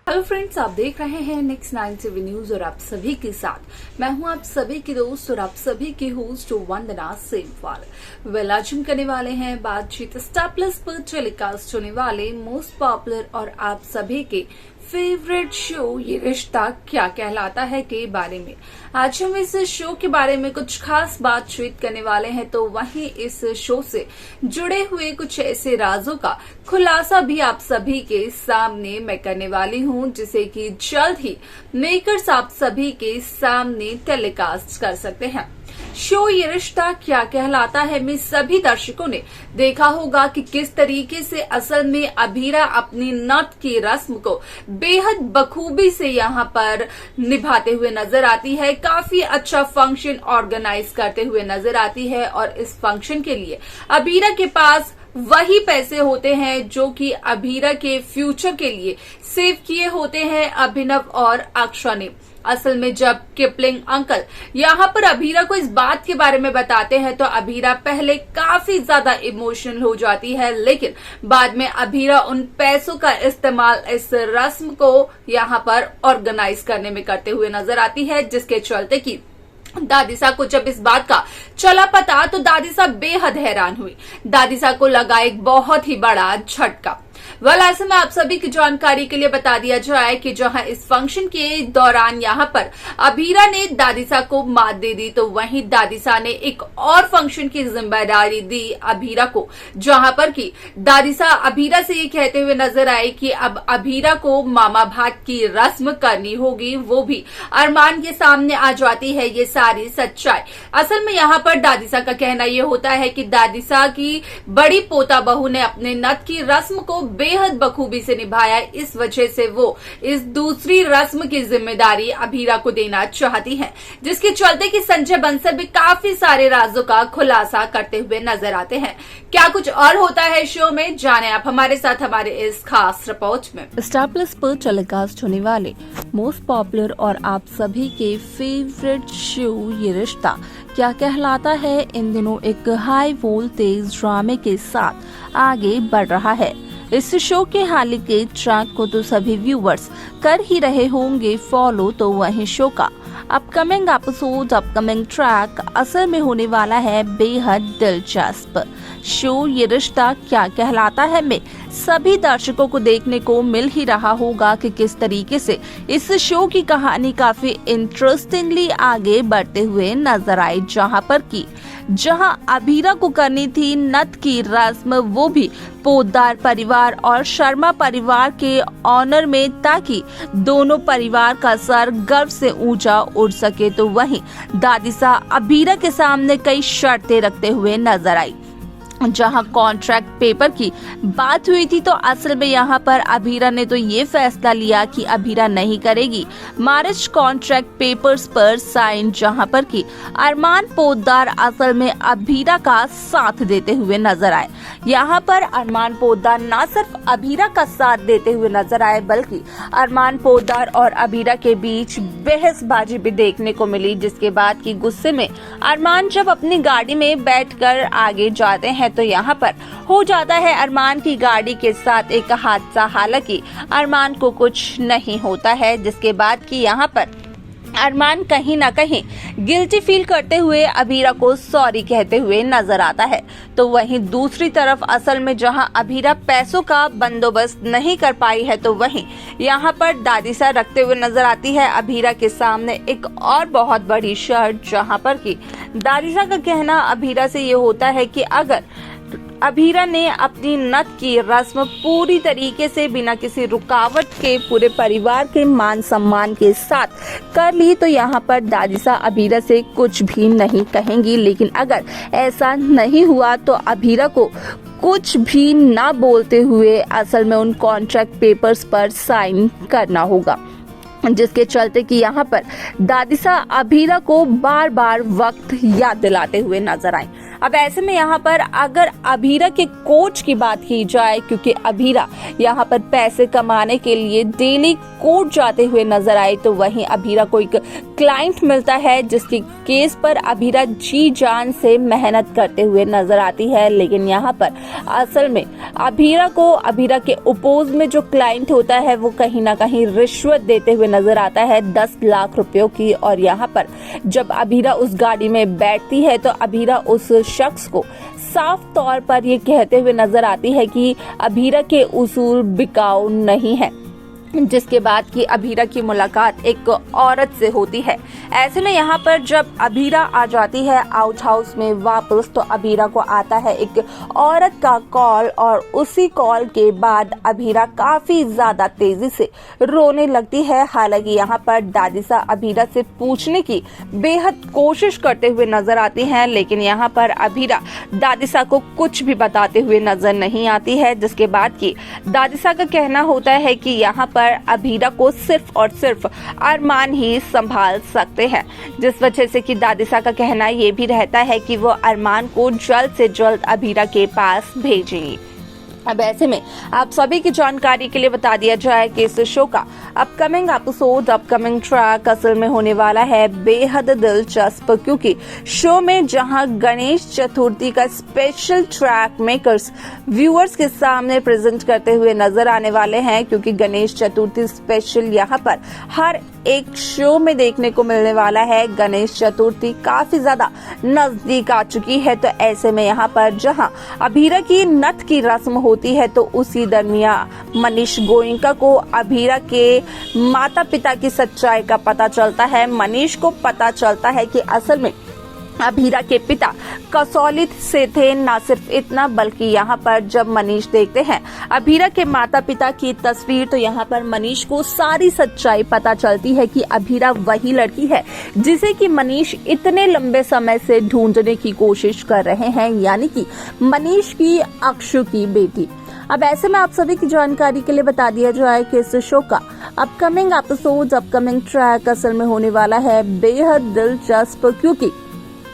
Hello friends, आप देख रहे हैं नेक्स्ट 9 टीवी न्यूज और आप सभी के साथ मैं हूं आप सभी की दोस्त और आप सभी की होस्ट वंदना सेमवाल। आज हम करने वाले हैं बातचीत स्टार प्लस पर टेलीकास्ट होने वाले मोस्ट पॉपुलर और आप सभी के फेवरेट शो ये रिश्ता क्या कहलाता है के बारे में। आज हम इस शो के बारे में कुछ खास बातचीत करने वाले हैं, तो वहीं इस शो से जुड़े हुए कुछ ऐसे राजों का खुलासा भी आप सभी के सामने मैं करने वाली हूं, जिसे कि जल्द ही मेकर्स आप सभी के सामने टेलीकास्ट कर सकते हैं। शो ये रिश्ता क्या कहलाता है में सभी दर्शकों ने देखा होगा कि किस तरीके से असल में अभीरा अपनी नट की रस्म को बेहद बखूबी से यहाँ पर निभाते हुए नजर आती है। काफी अच्छा फंक्शन ऑर्गेनाइज करते हुए नजर आती है और इस फंक्शन के लिए अभीरा के पास वही पैसे होते हैं जो कि अभीरा के फ्यूचर के लिए सेव किए होते हैं अभिनव और अक्षरा ने। असल में जब किपलिंग अंकल यहाँ पर अभीरा को इस बात के बारे में बताते हैं तो अभीरा पहले काफी ज्यादा इमोशनल हो जाती है, लेकिन बाद में अभीरा उन पैसों का इस्तेमाल इस रस्म को यहाँ पर ऑर्गेनाइज करने में करते हुए नजर आती है, जिसके चलते कि दादीसा को जब इस बात का चला पता तो दादीसा बेहद हैरान हुई। दादीसा को लगा एक बहुत ही बड़ा झटका। ऐसे में आप सभी की जानकारी के लिए बता दिया जाए कि जहां इस फंक्शन के दौरान यहां पर अभीरा ने दादीसा को मात दे दी, तो वहीं दादीसा ने एक और फंक्शन की जिम्मेदारी दी अभीरा को, जहां पर कि दादीसा अभीरा से ये कहते हुए नजर आए कि अब अभीरा को मामा भात की रस्म करनी होगी। वो भी अरमान के सामने आ जाती है ये सारी सच्चाई। असल में यहाँ पर दादीसा का कहना ये होता है कि दादीसा की बड़ी पोता बहू ने अपने नथ की रस्म को बेहद बखूबी से निभाया, इस वजह से वो इस दूसरी रस्म की जिम्मेदारी अभीरा को देना चाहती हैं, जिसके चलते कि संजय बंसल भी काफी सारे राजों का खुलासा करते हुए नजर आते हैं। क्या कुछ और होता है शो में, जाने आप हमारे साथ हमारे इस खास रिपोर्ट में। स्टार प्लस पर टेलीकास्ट होने वाले मोस्ट पॉपुलर और आप सभी के फेवरेट शो ये रिश्ता क्या कहलाता है इन दिनों एक हाई वोल्टेज ड्रामे के साथ आगे बढ़ रहा है। इस शो के हाल के ट्रैक को तो सभी व्यूवर्स कर ही रहे होंगे फॉलो, तो वहीं शो का अपकमिंग एपिसोड अपकमिंग ट्रैक असल में होने वाला है बेहद दिलचस्प। शो ये रिश्ता क्या कहलाता है में सभी दर्शकों को देखने को मिल ही रहा होगा कि किस तरीके से इस शो की कहानी काफी इंटरेस्टिंगली आगे बढ़ते हुए नजर आई, जहां अभीरा को करनी थी नथ की रस्म, वो भी पोद्दार परिवार और शर्मा परिवार के ऑनर में, ताकि दोनों परिवार का सर गर्व से ऊंचा उड़ सके। तो वहीं दादीसा अभीरा के सामने कई शर्तें रखते हुए नजर आई। जहां कॉन्ट्रैक्ट पेपर की बात हुई थी तो असल में यहाँ पर अभीरा ने तो ये फैसला लिया कि अभीरा नहीं करेगी मैरिज कॉन्ट्रैक्ट पेपर्स पर साइन, जहां पर कि अरमान पोद्दार असल में अभीरा का साथ देते हुए नजर आए। यहाँ पर अरमान पोद्दार न सिर्फ अभीरा का साथ देते हुए नजर आए, बल्कि अरमान पोद्दार और अभीरा के बीच बहसबाजी भी देखने को मिली, जिसके बाद की गुस्से में अरमान जब अपनी गाड़ी में बैठकर आगे जाते हैं तो यहाँ पर हो जाता है अरमान की गाड़ी के साथ एक हादसा। हालांकि अरमान को कुछ नहीं होता है, जिसके बाद कि यहाँ पर अरमान कहीं ना कहीं गिल्टी फील करते हुए अभीरा को सॉरी कहते हुए नजर आता है। तो वहीं दूसरी तरफ असल में जहां अभीरा पैसों का बंदोबस्त नहीं कर पाई है, तो वहीं यहां पर दादीसा रखते हुए नजर आती है अभीरा के सामने एक और बहुत बड़ी शर्त, जहां पर कि दादीसा का कहना अभीरा से ये होता है कि अगर अभीरा ने अपनी नथ की रस्म पूरी तरीके से बिना किसी रुकावट के पूरे परिवार के मान सम्मान के साथ कर ली तो यहाँ पर दादीसा अभीरा से कुछ भी नहीं कहेंगी, लेकिन अगर ऐसा नहीं हुआ तो अभीरा को कुछ भी ना बोलते हुए असल में उन कॉन्ट्रैक्ट पेपर्स पर साइन करना होगा, जिसके चलते कि यहाँ पर दादीसा अभीरा को बार बार वक्त याद दिलाते हुए नजर आए। अब ऐसे में यहाँ पर अगर अभीरा के कोच की बात की जाए, क्योंकि अभीरा यहाँ पर पैसे कमाने के लिए डेली कोर्ट जाते हुए नजर आए, तो वहीं अभीरा को एक क्लाइंट मिलता है जिसके केस पर अभीरा जी जान से मेहनत करते हुए नजर आती है। लेकिन यहाँ पर असल में अभीरा के अपोज में जो क्लाइंट होता है वो कहीं ना कहीं रिश्वत देते हुए नजर आता है 10 लाख रुपयों की। और यहाँ पर जब अभीरा उस गाड़ी में बैठती है तो अभीरा उस शख्स को साफ तौर पर ये कहते हुए नजर आती है कि अभीरा के उसूल बिकाऊ नहीं है, जिसके बाद की अभीरा की मुलाकात एक औरत से होती है। ऐसे में यहाँ पर जब अभीरा आ जाती है आउट हाउस में वापस तो अभीरा को आता है एक औरत का कॉल और उसी कॉल के बाद अभीरा काफी ज्यादा तेजी से रोने लगती है। हालांकि यहाँ पर दादिसा अभीरा से पूछने की बेहद कोशिश करते हुए नजर आती हैं, लेकिन यहाँ पर अभीरा दादिसा को कुछ भी बताते हुए नजर नहीं आती है। जिसके बाद की दादिसा का कहना होता है कि यहाँ पर अभीरा को सिर्फ और सिर्फ अरमान ही संभाल सकते हैं, जिस वजह से कि दादिसा का कहना ये भी रहता है कि वो अरमान को जल्द से जल्द अभीरा के पास भेजेंगी। अब ऐसे में आप सभी की जानकारी के लिए बता दिया जाए कि इस शो का अपकमिंग एपिसोड, अपकमिंग ट्रैक असल में होने वाला है बेहद दिलचस्प, क्योंकि शो में जहां गणेश चतुर्थी का स्पेशल ट्रैक मेकर्स व्यूअर्स के सामने प्रेजेंट करते हुए नजर आने वाले हैं, क्योंकि गणेश चतुर्थी स्पेशल यहां पर हर एक शो में देखने को मिलने वाला है। गणेश चतुर्थी काफी ज्यादा नजदीक आ चुकी है, तो ऐसे में यहाँ पर जहां अभीरा की नथ की रस्म होती है तो उसी दरमियान मनीष गोयनका को अभीरा के माता पिता की सच्चाई का पता चलता है। मनीष को पता चलता है कि असल में अभीरा के पिता कसौली से थे। न सिर्फ इतना बल्कि यहाँ पर जब मनीष देखते हैं अभीरा के माता पिता की तस्वीर तो यहाँ पर मनीष को सारी सच्चाई पता चलती है कि अभीरा वही लड़की है जिसे कि मनीष इतने लंबे समय से ढूंढने की कोशिश कर रहे हैं, यानी कि मनीष की अक्षु की बेटी। अब ऐसे में आप सभी की जानकारी के लिए बता दिया जाए कि इस शो का अपकमिंग एपिसोड, अपकमिंग ट्रैक असल में होने वाला है बेहद दिलचस्प, क्योंकि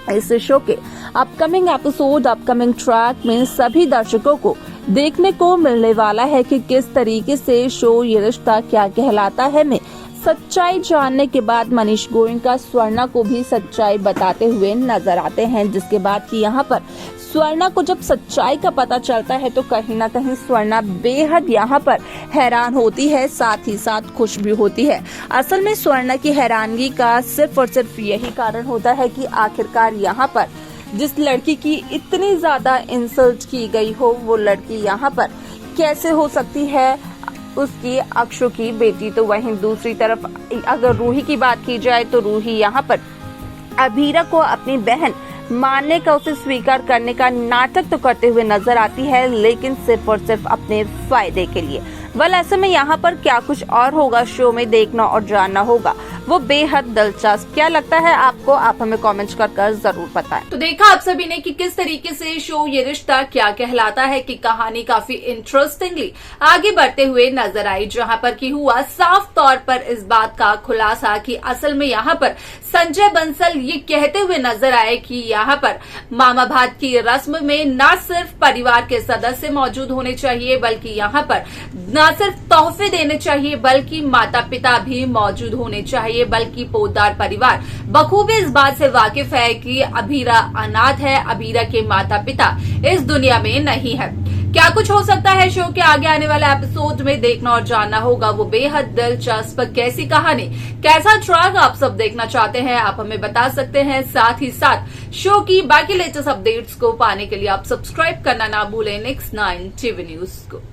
इस शो के अपकमिंग एपिसोड, अपकमिंग ट्रैक में सभी दर्शकों को देखने को मिलने वाला है कि किस तरीके से शो ये रिश्ता क्या कहलाता है में सच्चाई जानने के बाद मनीष गोयनका स्वर्णा को भी सच्चाई बताते हुए नजर आते हैं। जिसके बाद कि यहाँ पर स्वर्णा को जब सच्चाई का पता चलता है तो कहीं ना कहीं स्वर्णा बेहद यहाँ पर हैरान होती है, साथ ही साथ खुश भी होती है। असल में स्वर्णा की हैरानगी का सिर्फ और सिर्फ यही कारण होता है कि आखिरकार यहाँ पर जिस लड़की की इतनी ज्यादा इंसल्ट की गई हो वो लड़की यहाँ पर कैसे हो सकती है उसकी अक्षु की बेटी। तो वहीं दूसरी तरफ अगर रूही की बात की जाए तो रूही यहाँ पर अभीरा को अपनी बहन मानने का, उसे स्वीकार करने का नाटक तो करते हुए नजर आती है, लेकिन सिर्फ और सिर्फ अपने फायदे के लिए। ऐसे में यहाँ पर क्या कुछ और होगा शो में देखना और जानना होगा, वो बेहद दिलचस्प। क्या लगता है आपको, आप हमें कमेंट्स कर जरूर बताएं। तो देखा आप सभी ने कि किस तरीके से शो ये रिश्ता क्या कहलाता है कि कहानी काफी इंटरेस्टिंगली आगे बढ़ते हुए नजर आई, जहां पर की हुआ साफ तौर पर इस बात का खुलासा कि असल में यहाँ पर संजय बंसल ये कहते हुए नजर आए कि यहाँ पर मामा भात की रस्म में न सिर्फ परिवार के सदस्य मौजूद होने चाहिए बल्कि यहाँ पर न सिर्फ तोहफे देने चाहिए बल्कि माता पिता भी मौजूद होने चाहिए, बल्कि पोदार परिवार बखूबी इस बात से वाकिफ है कि अभीरा अनाथ है, अभीरा के माता पिता इस दुनिया में नहीं है। क्या कुछ हो सकता है शो के आगे आने वाले एपिसोड में देखना और जानना होगा, वो बेहद दिलचस्प कैसी कहानी, कैसा ट्रैक आप सब देखना चाहते हैं आप हमें बता सकते हैं। साथ ही साथ शो की बाकी लेटेस्ट अपडेट्स को पाने के लिए आप सब्सक्राइब करना ना भूलें Next 9 TV न्यूज को।